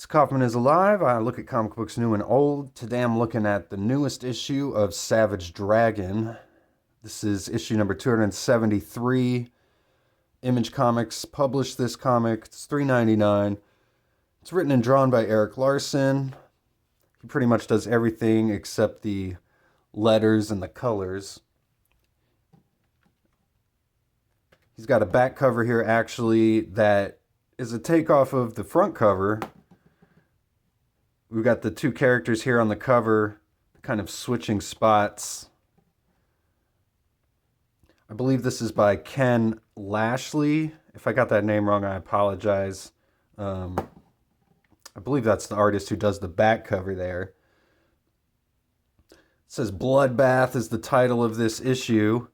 Kaufman is alive. I look at comic books new and old. Today I'm looking at the newest issue of Savage Dragon. This is issue number 273. Image Comics published this comic. It's $3.99. It's written and drawn by Erik Larsen. He pretty much does everything except the letters and the colors. He's got a back cover here actually that is a takeoff of the front cover. We've got the two characters here on the cover, kind of switching spots. I believe this is by Ken Lashley. If I got that name wrong, I apologize. I believe that's the artist who does the back cover there. It says Bloodbath is the title of this issue,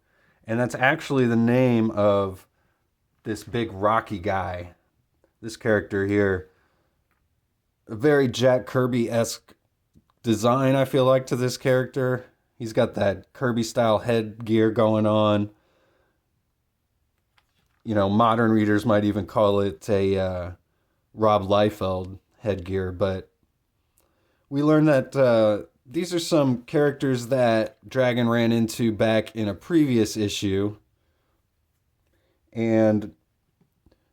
and that's actually the name of this big rocky guy. This character here. A very Jack Kirby-esque design, I feel like, to this character. He's got that Kirby-style headgear going on. You know, modern readers might even call it a Rob Liefeld headgear, but we learned that these are some characters that Dragon ran into back in a previous issue. And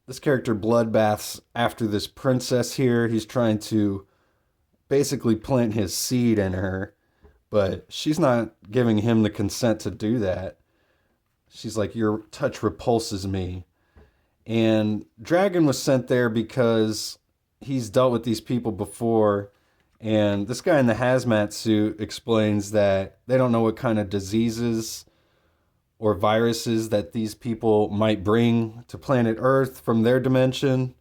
this character bloodbaths after this princess here. He's trying to basically plant his seed in her, but she's not giving him the consent to do that. She's like, your touch repulses me. And Dragon was sent there because he's dealt with these people before, and this guy in the hazmat suit explains that they don't know what kind of diseases or viruses that these people might bring to planet Earth from their dimension.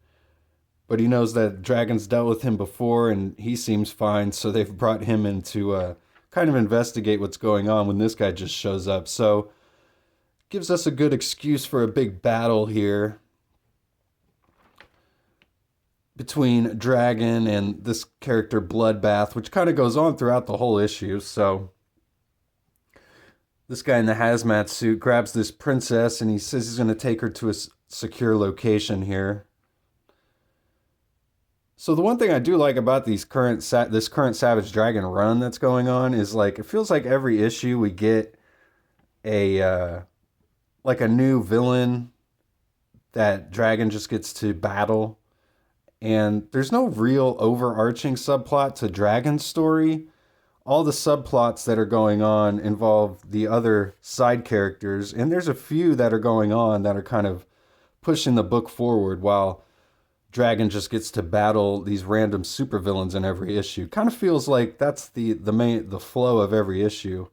But he knows that Dragon's dealt with him before and he seems fine, so they've brought him in to kind of investigate what's going on when this guy just shows up. So gives us a good excuse for a big battle here between Dragon and this character Bloodbath, which kind of goes on throughout the whole issue. So this guy in the hazmat suit grabs this princess and he says he's going to take her to a secure location here. So the one thing I do like about this current Savage Dragon run that's going on is, like, it feels like every issue we get a new villain that Dragon just gets to battle. And there's no real overarching subplot to Dragon's story. All the subplots that are going on involve the other side characters, and there's a few that are going on that are kind of pushing the book forward while Dragon just gets to battle these random supervillains in every issue. Kind of feels like that's the flow of every issue.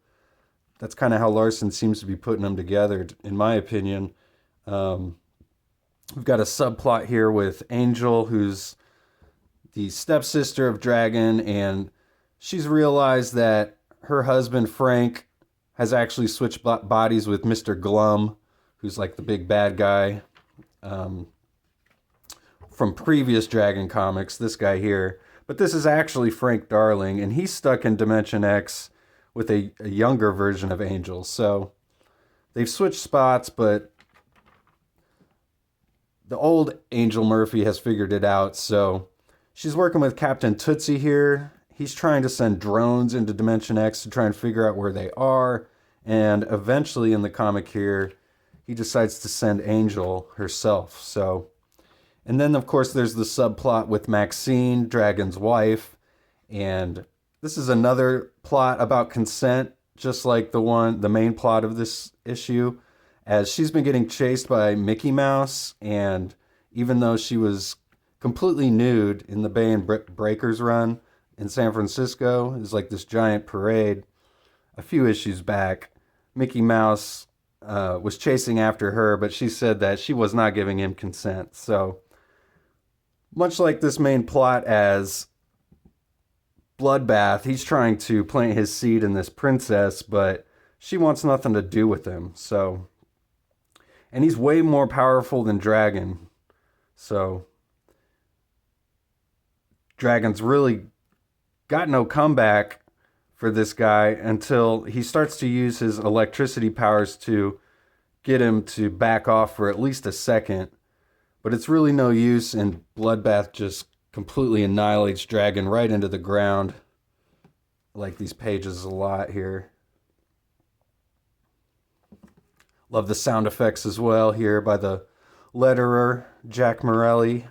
That's kind of how Larsen seems to be putting them together, in my opinion. We've got a subplot here with Angel, who's the stepsister of Dragon, and she's realized that her husband, Frank, has actually switched bodies with Mr. Glum, who's like the big bad guy from previous Dragon comics, this guy here. But this is actually Frank Darling, and he's stuck in Dimension X with a younger version of Angel. So they've switched spots, but the old Angel Murphy has figured it out. So she's working with Captain Tootsie here. He's trying to send drones into Dimension X to try and figure out where they are. And eventually in the comic here, he decides to send Angel herself. So, and then of course there's the subplot with Maxine, Dragon's wife. And this is another plot about consent, just like the main plot of this issue, as she's been getting chased by Mickey Mouse. And even though she was completely nude in the Bay and Breakers run in San Francisco, is like this giant parade a few issues back, Mickey Mouse was chasing after her, but she said that she was not giving him consent. So much like this main plot as Bloodbath, he's trying to plant his seed in this princess, but she wants nothing to do with him. So, and he's way more powerful than Dragon. So Dragon's really got no comeback for this guy until he starts to use his electricity powers to get him to back off for at least a second. But it's really no use, and Bloodbath just completely annihilates Dragon right into the ground. I like these pages a lot here. Love the sound effects as well here by the letterer, Jack Morelli.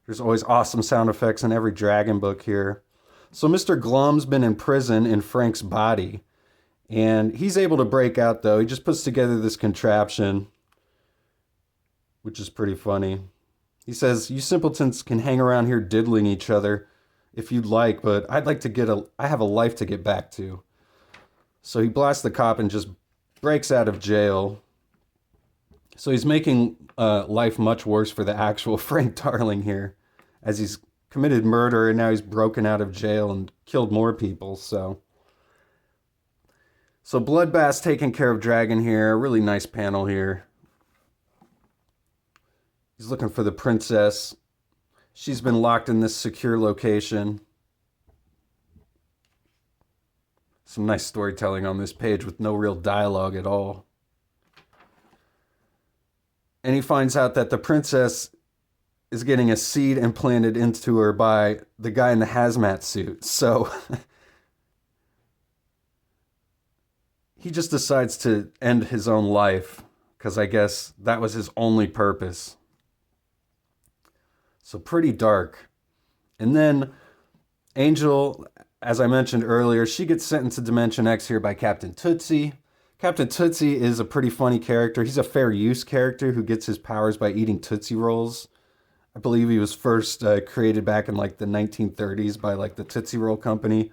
There's always awesome sound effects in every Dragon book here. So Mr. Glum's been in prison in Frank's body. And he's able to break out, though. He just puts together this contraption, which is pretty funny. He says, "You simpletons can hang around here diddling each other if you'd like, but I have a life to get back to." So he blasts the cop and just breaks out of jail. So he's making life much worse for the actual Frank Darling here, as he's committed murder and now he's broken out of jail and killed more people. So Bloodbath's taking care of Dragon here. Really nice panel here. He's looking for the princess. She's been locked in this secure location. Some nice storytelling on this page with no real dialogue at all. And he finds out that the princess is getting a seed implanted into her by the guy in the hazmat suit. So he just decides to end his own life because I guess that was his only purpose. So pretty dark. And then Angel, as I mentioned earlier, she gets sent into Dimension X here by Captain Tootsie. Captain Tootsie is a pretty funny character. He's a fair use character who gets his powers by eating Tootsie Rolls. I believe he was first created back in like the 1930s by like the Tootsie Roll Company.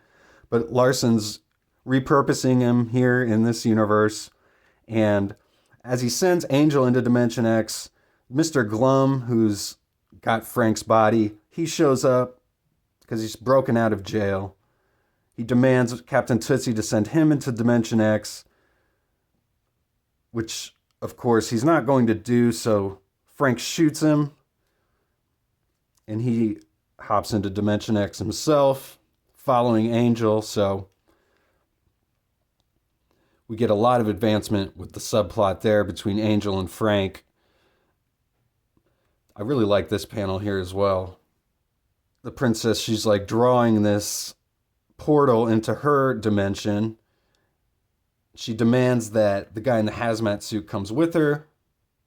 But Larsen's repurposing him here in this universe. And as he sends Angel into Dimension X, Mr. Glum, who's got Frank's body, he shows up because he's broken out of jail. He demands Captain Tootsie to send him into Dimension X, which, of course, he's not going to do, so Frank shoots him, and he hops into Dimension X himself, following Angel, so we get a lot of advancement with the subplot there between Angel and Frank. I really like this panel here as well. The princess, she's like drawing this portal into her dimension. She demands that the guy in the hazmat suit comes with her.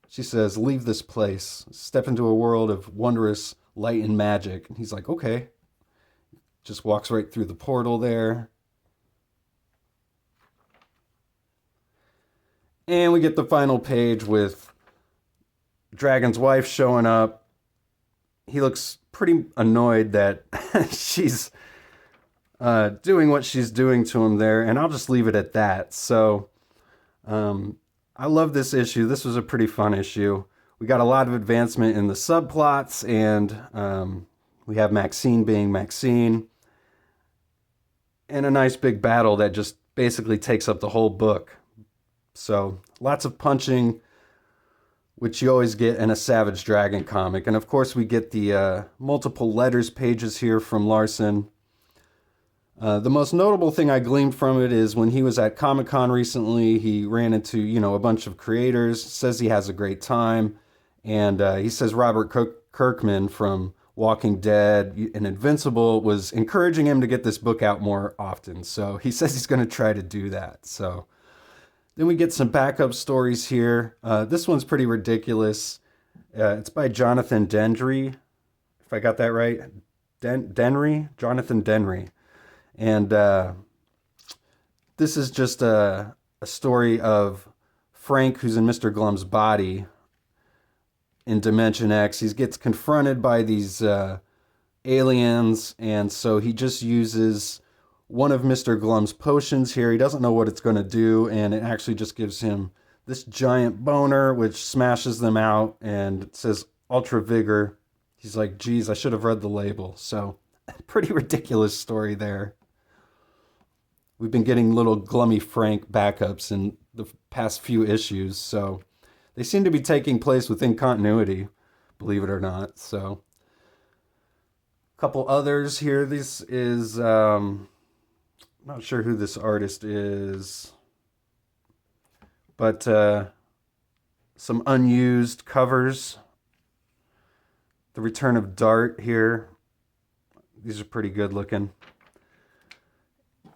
She says, "Leave this place. Step into a world of wondrous light and magic." And he's like, "Okay." Just walks right through the portal there. And we get the final page with Dragon's wife showing up. He looks pretty annoyed that she's doing what she's doing to him there, and I'll just leave it at that. So I love this issue. This was a pretty fun issue. We got a lot of advancement in the subplots, and we have Maxine being Maxine, and a nice big battle that just basically takes up the whole book. So lots of punching, which you always get in a Savage Dragon comic. And of course we get the multiple letters pages here from Larsen. The most notable thing I gleaned from it is when he was at Comic-Con recently, he ran into, a bunch of creators, says he has a great time. And he says Robert Kirkman from Walking Dead and Invincible was encouraging him to get this book out more often. So he says he's going to try to do that. So then we get some backup stories here. This one's pretty ridiculous. It's by Jonathan Dendry, if I got that right. Denry? Jonathan Denry. And this is just a story of Frank, who's in Mr. Glum's body in Dimension X. He gets confronted by these aliens, and so he just uses one of Mr. Glum's potions here. He doesn't know what it's going to do, and it actually just gives him this giant boner, which smashes them out, and it says Ultra Vigor. He's like, geez, I should have read the label. So, pretty ridiculous story there. We've been getting little Glummy Frank backups in the past few issues, so they seem to be taking place within continuity, believe it or not. So, a couple others here. This is, not sure who this artist is, but some unused covers. The Return of Dart here. These are pretty good looking.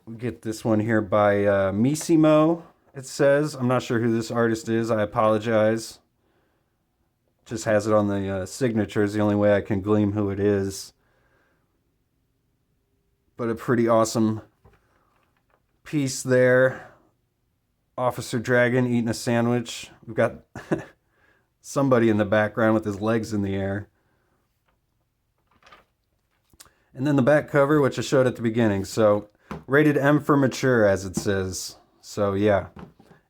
We get this one here by Missimo, it says. I'm not sure who this artist is. I apologize. Just has it on the signature is the only way I can glean who it is. But a pretty awesome piece there. Officer Dragon eating a sandwich. We've got somebody in the background with his legs in the air. And then the back cover, which I showed at the beginning. So rated M for mature, as it says. So yeah,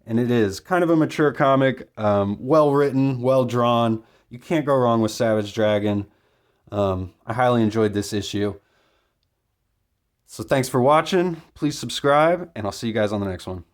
and it is kind of a mature comic. Well written, well drawn. You can't go wrong with Savage Dragon. I highly enjoyed this issue. So thanks for watching. Please subscribe, and I'll see you guys on the next one.